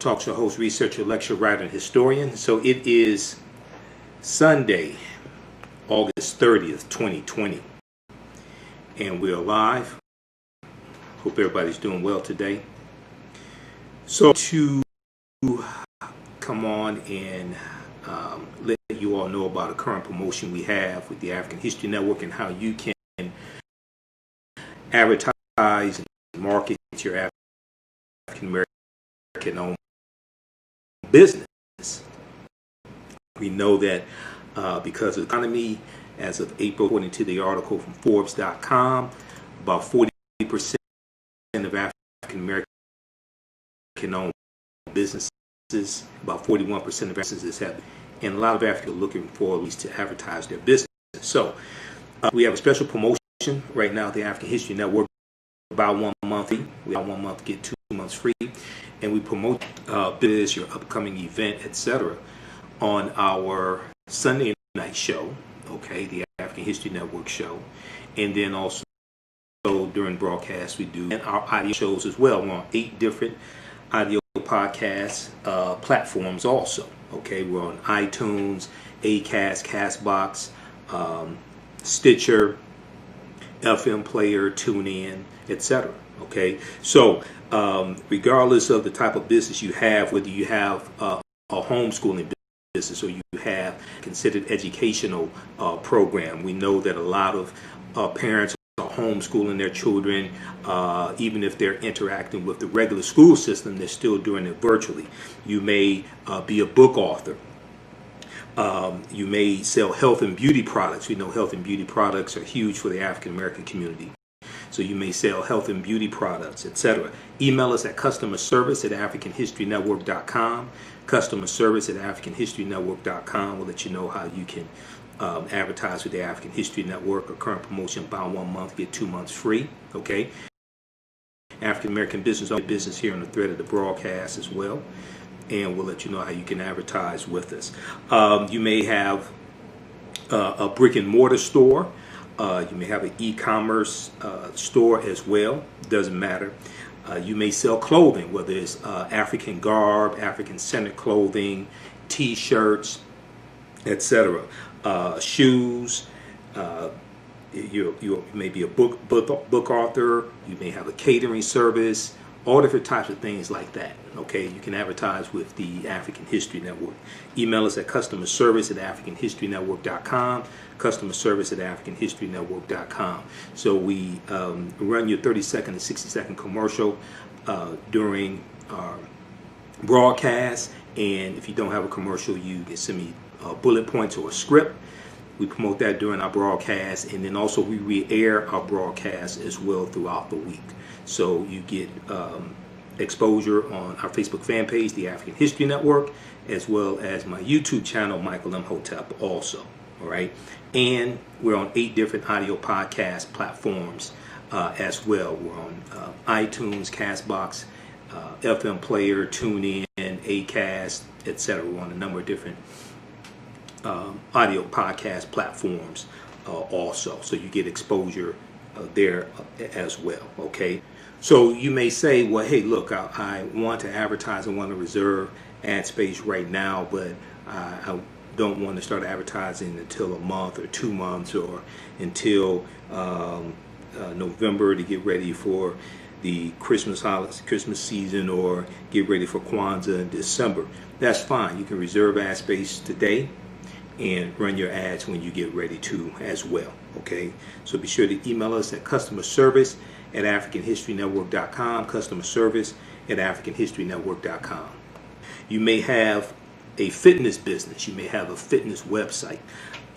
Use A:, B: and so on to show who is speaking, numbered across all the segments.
A: talk show host, researcher, lecturer, writer, and historian. So it is Sunday, August 30th, 2020, and we're live. Hope everybody's doing well today. So to come on and let you all know about a current promotion we have with the African History Network and how you can advertise and market your African American owned business. We know that because of the economy, as of April, according to the article from Forbes.com, about 40% of African American owned businesses, about 41% of businesses have, and a lot of Africans are looking for at least to advertise their business. So we have a special promotion right now at the African History Network. About 1 month, we have 1 month get 2 months free, and we promote this, your upcoming event, etc. on our Sunday night show, okay, the African History Network show, and then also during broadcast we do and our audio shows as well. We're on 8 different audio podcast platforms also. Okay, we're on iTunes, Acast, Castbox, Stitcher, FM Player, TuneIn, etc. Okay, so regardless of the type of business you have, whether you have a homeschooling business or you have considered educational program, we know that a lot of parents are homeschooling their children. Even if they're interacting with the regular school system, they're still doing it virtually. You may be a book author. You may sell health and beauty products. We know health and beauty products are huge for the African American community. So you may sell health and beauty products, etc. Email us at customerservice@africanhistorynetwork.com. Customerservice@africanhistorynetwork.com will let you know how you can advertise with the African History Network. A current promotion, about 1 month, get 2 months free. Okay. African American business here on the thread of the broadcast as well. And we'll let you know how you can advertise with us. You may have a brick and mortar store. You may have an e-commerce store as well. Doesn't matter. You may sell clothing, whether it's African garb, African-centered clothing, T-shirts, etc. Shoes. You may be a book author. You may have a catering service. All different types of things like that. Okay, you can advertise with the African History Network. Email us at customerservice@africanhistorynetwork.com. Customerservice@africanhistorynetwork.com. So we run your 30-second and 60-second commercial during our broadcast. And if you don't have a commercial, you can send me bullet points or a script. We promote that during our broadcast, and then also we re-air our broadcast as well throughout the week. So you get exposure on our Facebook fan page, the African History Network, as well as my YouTube channel, Michael M. Hotep, also. All right, and we're on 8 different audio podcast platforms as well. We're on iTunes, Castbox, FM Player, TuneIn, Acast, etc. We're on a number of different audio podcast platforms also, so you get exposure there as well. Okay, so you may say, well, hey, look, I want to advertise, I want to reserve ad space right now, but I don't want to start advertising until a month or 2 months or until November to get ready for the Christmas holidays, Christmas season, or get ready for Kwanzaa in December. That's fine. You can reserve ad space today and run your ads when you get ready to as well. Okay, so be sure to email us at customerservice@africanhistorynetwork.com. Customerservice@africanhistorynetwork.com. You may have a fitness business. You may have a fitness website,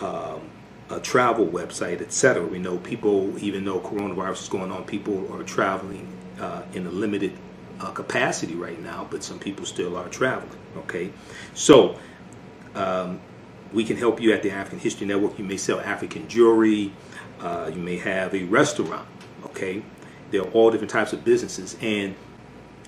A: a travel website, etc. We know people, even though coronavirus is going on, people are traveling in a limited capacity right now, but some people still are traveling. Okay, so we can help you at the African History Network. You may sell African jewelry. You may have a restaurant. Okay, there are all different types of businesses, and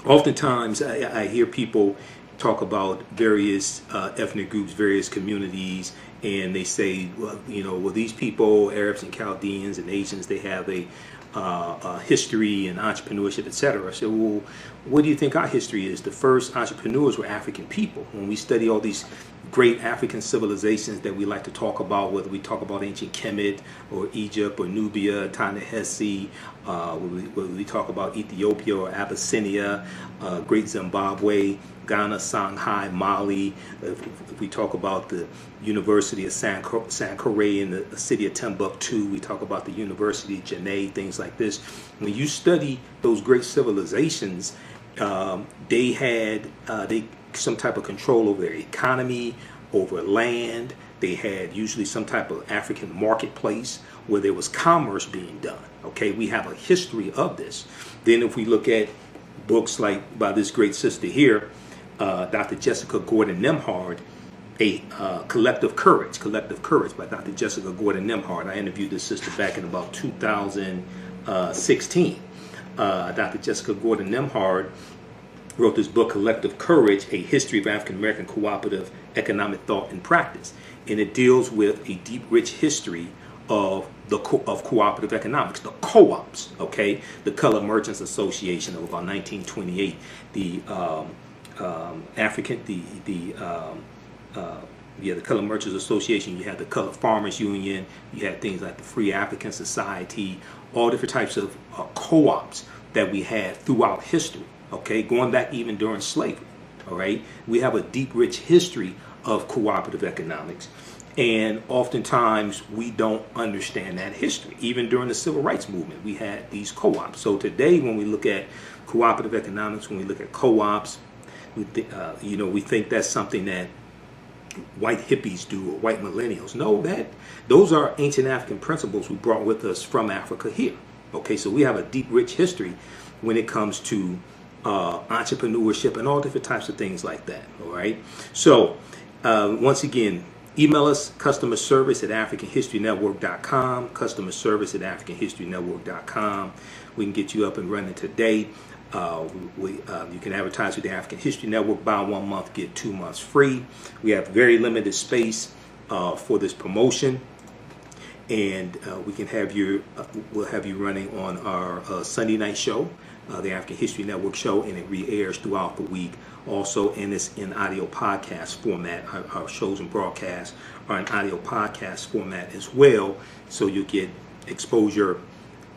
A: oftentimes I hear people talk about various ethnic groups, various communities, and they say, well, these people, Arabs and Chaldeans and Asians, they have a history and entrepreneurship, etc. I said, well, what do you think our history is? The first entrepreneurs were African people. When we study all these great African civilizations that we like to talk about, whether we talk about ancient Kemet or Egypt or Nubia, Ta-Nehisi, whether we talk about Ethiopia or Abyssinia, Great Zimbabwe, Ghana, Shanghai, Mali, if we talk about the University of Sankore in the city of Timbuktu, we talk about the University of Janneh, things like this. When you study those great civilizations, they had some type of control over their economy, over land. They had usually some type of African marketplace where there was commerce being done. Okay, we have a history of this. Then if we look at books like by this great sister here, Dr. Jessica Gordon Nemhard, Collective Courage by Dr. Jessica Gordon Nemhard. I interviewed this sister back in about 2016. Dr. Jessica Gordon Nemhard wrote this book, Collective Courage, A History of African American Cooperative Economic Thought and Practice. And it deals with a deep, rich history of cooperative economics, the co-ops, okay? The Colored Merchants Association of about 1928, the Colored Merchants Association, you had the Colored Farmers Union, you had things like the Free African Society, all different types of co-ops that we had throughout history. Okay, going back even during slavery, all right? We have a deep, rich history of cooperative economics, and oftentimes we don't understand that history. Even during the Civil Rights Movement, we had these co-ops. So today, when we look at cooperative economics, when we look at co-ops, we think that's something that white hippies do or white millennials. No, those are ancient African principles we brought with us from Africa here. Okay, so we have a deep, rich history when it comes to entrepreneurship and all different types of things like that. All right. So once again, email us customer service at AfricanHistoryNetwork.com. Customer service at AfricanHistoryNetwork.com. We can get you up and running today. You can advertise with the African History Network. Buy 1 month, get 2 months free. We have very limited space for this promotion. And we can have we'll have you running on our Sunday night show, the African History Network show, and it re-airs throughout the week. Also, and it's in audio podcast format. Our shows and broadcasts are in audio podcast format as well, so you'll get exposure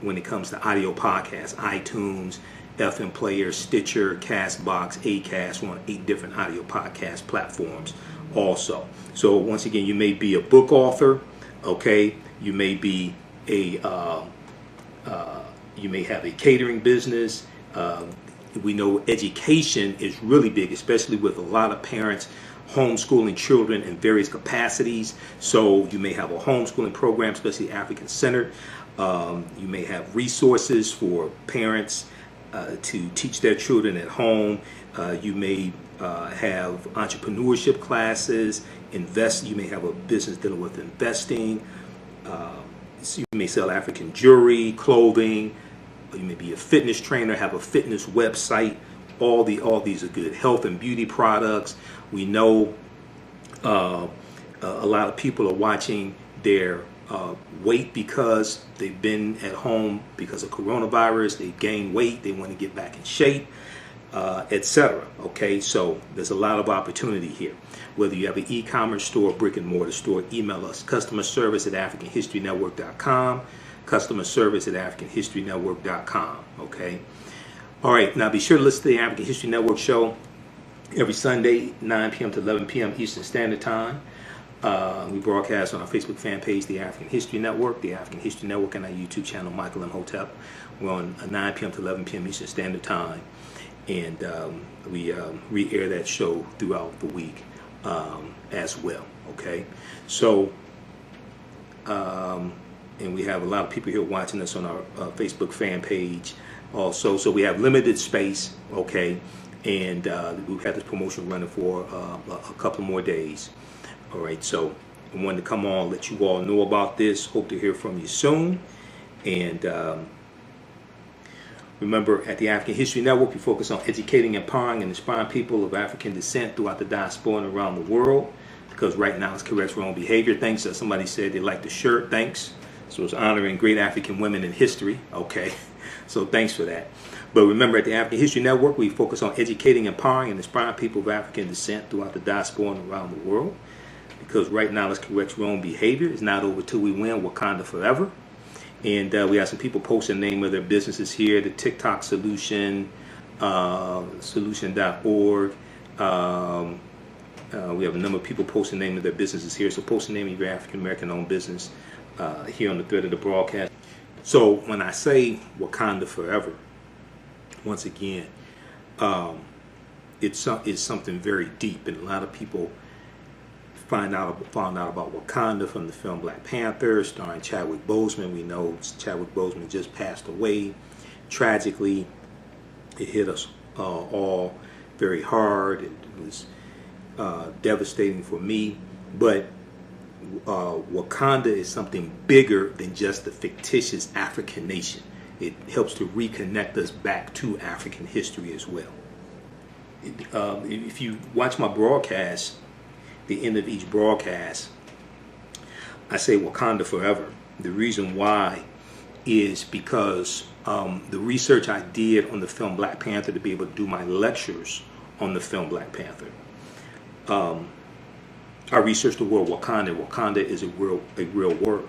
A: when it comes to audio podcasts, iTunes, FM Player, Stitcher, Castbox, Acast. We're on 8 different audio podcast platforms also. So once again, you may be a book author, okay? You may be you may have a catering business. We know education is really big, especially with a lot of parents homeschooling children in various capacities. So you may have a homeschooling program, especially African-centered. You may have resources for parents to teach their children at home. You may have entrepreneurship classes. You may have a business dealing with investing. So you may sell African jewelry, clothing. You may be a fitness trainer, have a fitness website. All these are good. Health and beauty products. We know a lot of people are watching their weight because they've been at home because of coronavirus. They've gained weight. They want to get back in shape, etc. Okay, so there's a lot of opportunity here. Whether you have an e-commerce store, brick and mortar store, email us. Customer service at AfricanHistoryNetwork.com. Customer service at AfricanHistoryNetwork.com. Okay. All right. Now be sure to listen to the African History Network show every Sunday, 9 p.m. to 11 p.m. Eastern Standard Time. We broadcast on our Facebook fan page, the African History Network, the African History Network, and our YouTube channel, Michael M. Hotep. We're on 9 p.m. to 11 p.m. Eastern Standard Time, and we re-air that show throughout the week as well. Okay, so and we have a lot of people here watching us on our Facebook fan page also. So we have limited space, okay, and we've had this promotion running for a couple more days. All right, so I wanted to come on, let you all know about this. Hope to hear from you soon. And remember, at the African History Network, we focus on educating, empowering, and inspiring people of African descent throughout the diaspora and around the world. Because right now it's correct wrong behavior. Thanks. Somebody said they like the shirt. Thanks. So it's honoring great African women in history. Okay. So thanks for that. But remember, at the African History Network, we focus on educating, empowering, and inspiring people of African descent throughout the diaspora and around the world. Because right now, let's correct wrong behavior. It's not over till we win. Wakanda forever. And we have some people posting the name of their businesses here. The TikTok Solution, solution.org. We have a number of people posting the name of their businesses here. So post the name of your African American owned business here on the thread of the broadcast. So when I say Wakanda forever, once again, it's something very deep, and a lot of people found out about Wakanda from the film Black Panther, starring Chadwick Boseman. We know Chadwick Boseman just passed away. Tragically, it hit us all very hard. It was devastating for me. But Wakanda is something bigger than just the fictitious African nation. It helps to reconnect us back to African history as well. If you watch my broadcast, the end of each broadcast, I say Wakanda forever. The reason why is because the research I did on the film Black Panther to be able to do my lectures on the film Black Panther. I researched the word Wakanda. Wakanda is a real word.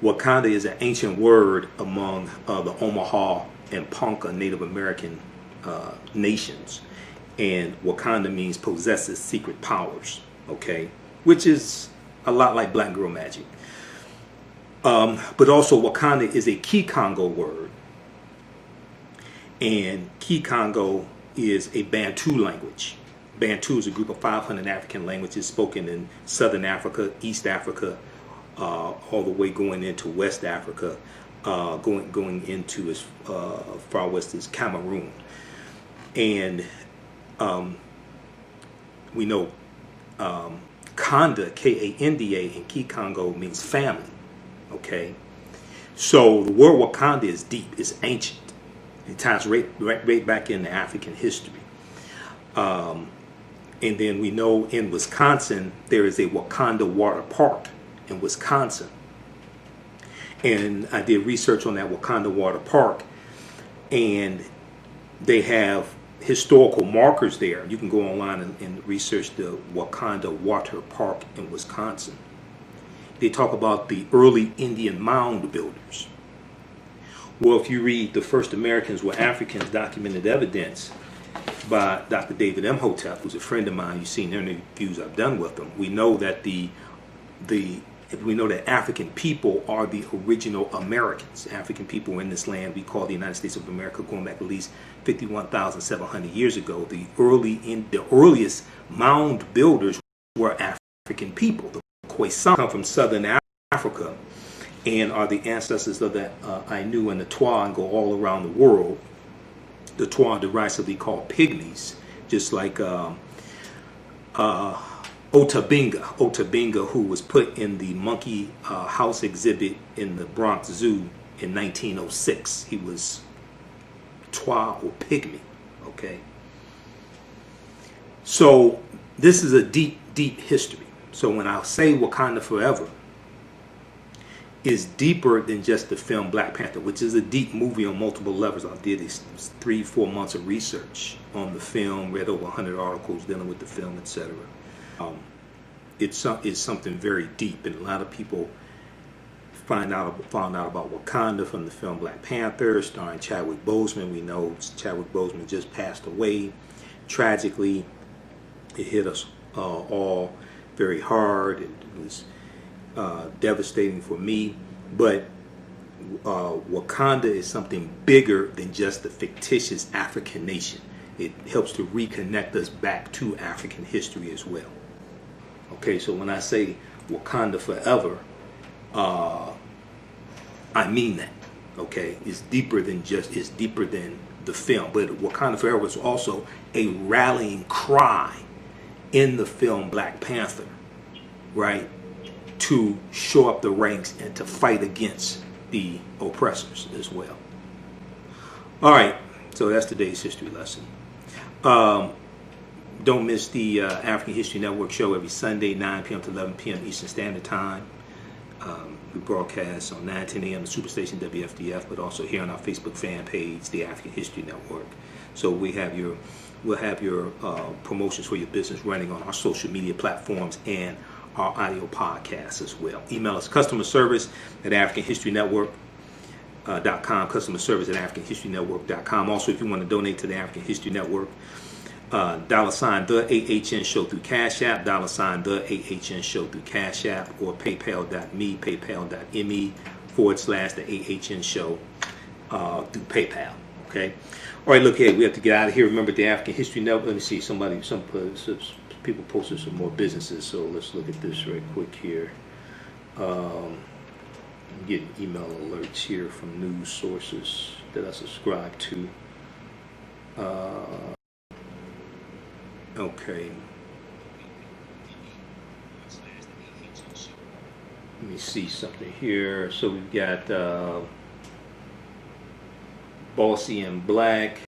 A: Wakanda is an ancient word among the Omaha and Ponca Native American nations. And Wakanda means possesses secret powers, okay? Which is a lot like Black Girl Magic. But also Wakanda is a Kikongo word. And Kikongo is a Bantu language. Bantu is a group of 500 African languages spoken in Southern Africa, East Africa, all the way going into West Africa, going into as far west as Cameroon. And we know Kanda, K-A-N-D-A, in Kikongo means family, okay? So the word Wakanda is deep, it's ancient. It ties right back into African history. And then we know in Wisconsin, there is a Wakanda Water Park in Wisconsin. And I did research on that Wakanda Water Park, and they have historical markers there. You can go online and research the Wakanda Water Park in Wisconsin. They talk about the early Indian mound builders. Well, if you read The First Americans Were Africans, Documented Evidence by Dr. David Imhotep, who's a friend of mine, you've seen interviews I've done with him, we know that African people are the original Americans. African people in this land we call the United States of America, going back at least 51,700 years ago. The earliest mound builders were African people. The Khoisan come from Southern Africa and are the ancestors of the Ainu and the Twa, and go all around the world. The Twa are derisively called pygmies, just like Otabinga, who was put in the monkey house exhibit in the Bronx Zoo in 1906. He was Twa or pygmy, okay? So this is a deep, deep history. So when I say Wakanda forever, is deeper than just the film Black Panther, which is a deep movie on multiple levels. I did these 3-4 months of research on the film, read over 100 articles dealing with the film, etc. It's something very deep, and a lot of people found out about Wakanda from the film Black Panther, starring Chadwick Boseman. We know Chadwick Boseman just passed away. Tragically, it hit us all very hard. It was devastating for me. But Wakanda is something bigger than just the fictitious African nation. It helps to reconnect us back to African history as well. Okay, so when I say Wakanda forever, I mean that. Okay, it's deeper than the film. But Wakanda forever is also a rallying cry in the film Black Panther, right? To show up the ranks and to fight against the oppressors as well. All right, so that's today's history lesson. Don't miss the African History Network show every Sunday, 9 p.m. to 11 p.m. Eastern Standard Time. We broadcast on 9:10 a.m. the Superstation WFDF, but also here on our Facebook fan page, the African History Network. So we'll have your promotions for your business running on our social media platforms and our audio podcasts as well. Email us customer service at AfricanHistoryNetwork.com, customer service at AfricanHistoryNetwork.com. Also, if you want to donate to the African History Network, $, the AHN show through Cash App, $, the AHN show through Cash App, or paypal.me, paypal.me/the AHN show through PayPal. Okay. All right, look here, we have to get out of here. Remember the African History Network. Let me see, some people posted some more businesses, so let's look at this right quick here. I'm getting email alerts here from news sources that I subscribe to. Okay. Let me see something here. So we've got Bossy and Black.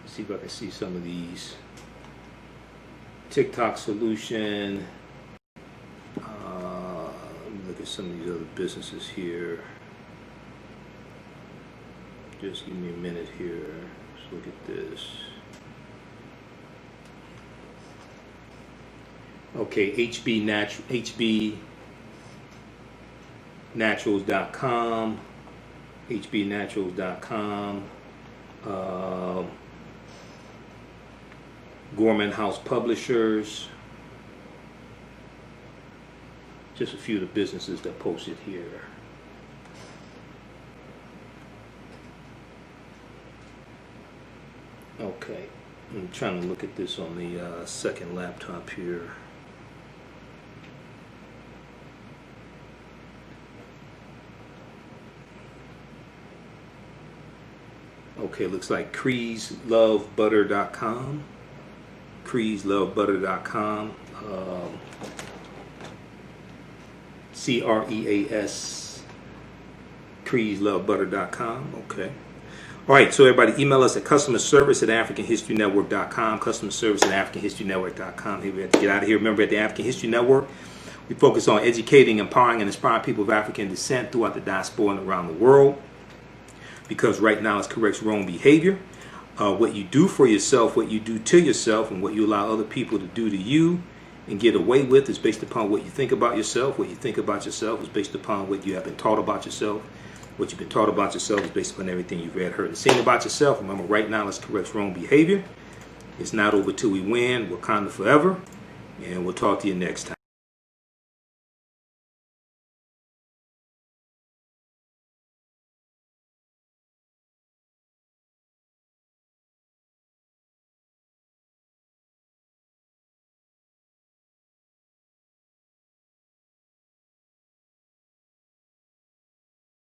A: See if I can see some of these. TikTok Solution. Let me look at some of these other businesses here. Just give me a minute here. Let's look at this. Okay, HBNaturals.com. HBNaturals.com. Gorman House Publishers. Just a few of the businesses that posted here. Okay, I'm trying to look at this on the second laptop here. Okay, looks like CreesLoveButter.com. CreesLoveButter.com. CREAS. CreesLoveButter.com. Okay. All right, so everybody email us at customer service at AfricanHistoryNetwork.com. Customer service at AfricanHistoryNetwork.com. Here we have to get out of here. Remember, at the African History Network, we focus on educating, empowering, and inspiring people of African descent throughout the diaspora and around the world. Because right now it corrects wrong behavior. What you do for yourself, what you do to yourself, and what you allow other people to do to you and get away with is based upon what you think about yourself. What you think about yourself is based upon what you have been taught about yourself. What you've been taught about yourself is based upon everything you've read, heard, and seen about yourself. Remember, right now, let's correct wrong behavior. It's not over till we win. Wakanda forever. And we'll talk to you next time.